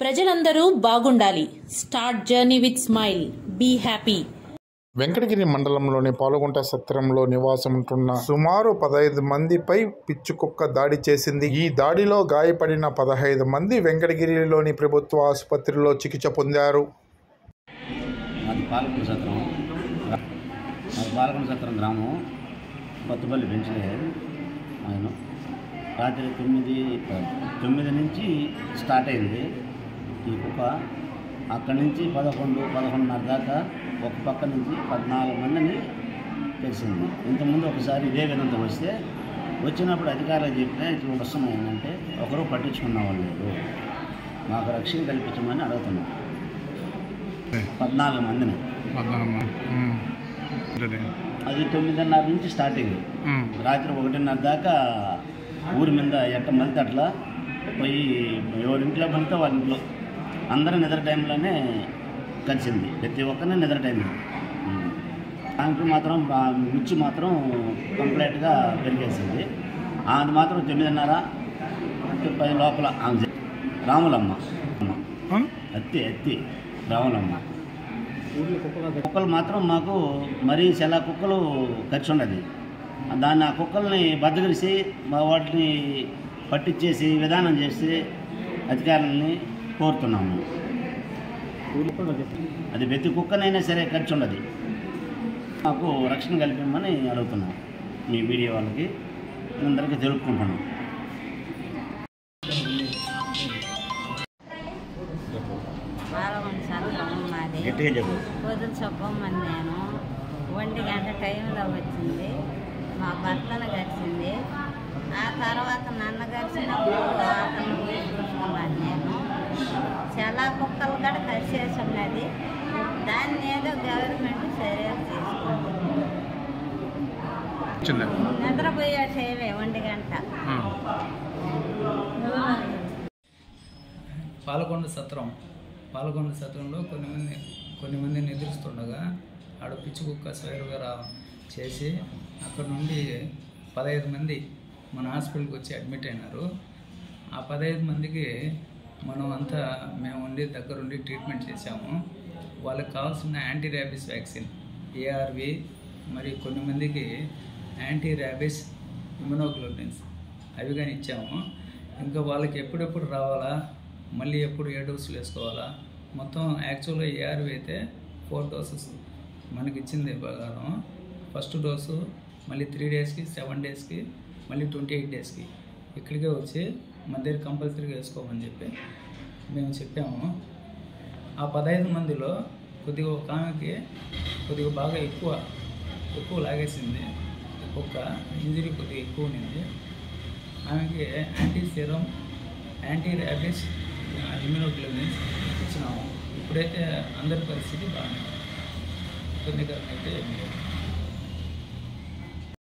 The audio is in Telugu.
ప్రజలందరూ బాగుండాలి. Start journey with smile. Be happy. Venkatagiri మండలంలోని పాలుగుంట సత్రంలో నివాసం ఉంటున్న సుమారు 15 మందిపై పిచ్చుకుక్క దాడి చేసింది. ఈ దాడిలో గాయపడిన 15 మంది వెంకటగిరిలోని ప్రభుత్వ ఆసుపత్రిలో చికిత్స పొందారు. పాలకొండ సత్రం గ్రామం కొత్తపల్లి పెంచలే ఆయన రాత్రి 9 నుంచి స్టార్ట్ అయింది ఈ కుక్క. అక్కడి నుంచి 11:30 దాకా ఒక పక్క నుంచి 14 మందిని తెలిసింది. ఇంతకుముందు ఒకసారి ఇదే విధంగా వచ్చినప్పుడు అధికారులు చెప్పినా ఇట్లా వస్తున్నాం ఏంటంటే ఒకరు పట్టించుకున్న వాళ్ళు లేదు. మాకు రక్షణ కల్పించమని అడుగుతున్నాం. 14 మందిని. అది 9:30 నుంచి స్టార్ట్ అయింది. రాత్రి 1:30 దాకా ఊరి మీద ఎట్ట మలితే అట్లా పోయి ఎవరింట్లో పడితే వాళ్ళ ఇంట్లో అందరూ నిద్ర టైంలోనే కలిసింది. ప్రతి ఒక్కరిని నిద్ర టైంలో. దానికి మాత్రం ఉచ్చి మాత్రం కంప్లీట్గా పెరిగేసింది. అది మాత్రం 9:30 10 లోపల రాములమ్మ అత్తి రాములమ్మ. కుక్కలు మాత్రం మాకు మరీ చాలా కుక్కలు ఖర్చు ఉండదు. దాన్ని ఆ కుక్కల్ని బద్దగిరిసి వాటిని పట్టించేసి విధానం చేసి అధికారులని కోరుతున్నాము. అది ప్రతి కుక్కనైనా సరే ఖర్చు ఉండదు. మాకు రక్షణ కల్పించమని అడుగుతున్నాం. మీ మీడియా వాళ్ళకి అందరికీ తెలుపుకుంటున్నాం. గట్టిగా చెప్పు. పొద్దున చెప్పమని నేను 1 గంట టైంలో వచ్చింది. మా భర్తను గడిచింది. ఆ తర్వాత నన్ను గడిచినప్పుడు అతను చూసుకున్నాను. నేను చాలా కుక్కలు కూడా కలిసేసి ఉన్నది. దాన్ని ఏదో గవర్నమెంట్ చర్యలు తీసుకుంటుంది. నిద్రపోయే టైమే 1 గంట. పాలకొండ సత్రంలో కొన్ని మంది నిద్రిస్తుండగా ఆడ పిచ్చి కుక్క స్వైరుగా చేసి అక్కడ నుండి 15 మంది మన హాస్పిటల్కి వచ్చి అడ్మిట్ అయినారు. ఆ 15 మందికి మనం అంతా మేము ఉండి దగ్గరుండి ట్రీట్మెంట్ చేశాము. వాళ్ళకి కావాల్సిన యాంటీ ర్యాబిస్ వ్యాక్సిన్ ఏఆర్వి, మరి కొన్ని మందికి యాంటీ ర్యాబిస్ ఇమ్యునోగ్లోబులిన్స్ అవి కానీ ఇచ్చాము. ఇంకా వాళ్ళకి ఎప్పుడెప్పుడు రావాలా, మళ్ళీ ఎప్పుడు ఏ డోసులు వేసుకోవాలా, మొత్తం యాక్చువల్గా ఏఆర్వి అయితే 4 డోసెస్ మనకి ఇచ్చింది ప్రకారం. ఫస్ట్ డోసు మళ్ళీ 3 డేస్కి, 7 డేస్కి, మళ్ళీ 28 డేస్కి ఇక్కడికే వచ్చి మన దగ్గర కంపల్సరీగా వేసుకోమని చెప్పి మేము చెప్పాము. ఆ 15 మందిలో కొద్దిగా ఒక ఆమెకి కొద్దిగా బాగా ఎక్కువ లాగేసింది. ఒక్క ఇంజరీ కొద్దిగా ఎక్కువ ఉన్నింది. ఆమెకి anti serum, anti rabies immunoglobulins ఇచ్చినాము. ఇప్పుడైతే అందరి పరిస్థితి బాగానే ఇబ్బందికరంగా అయితే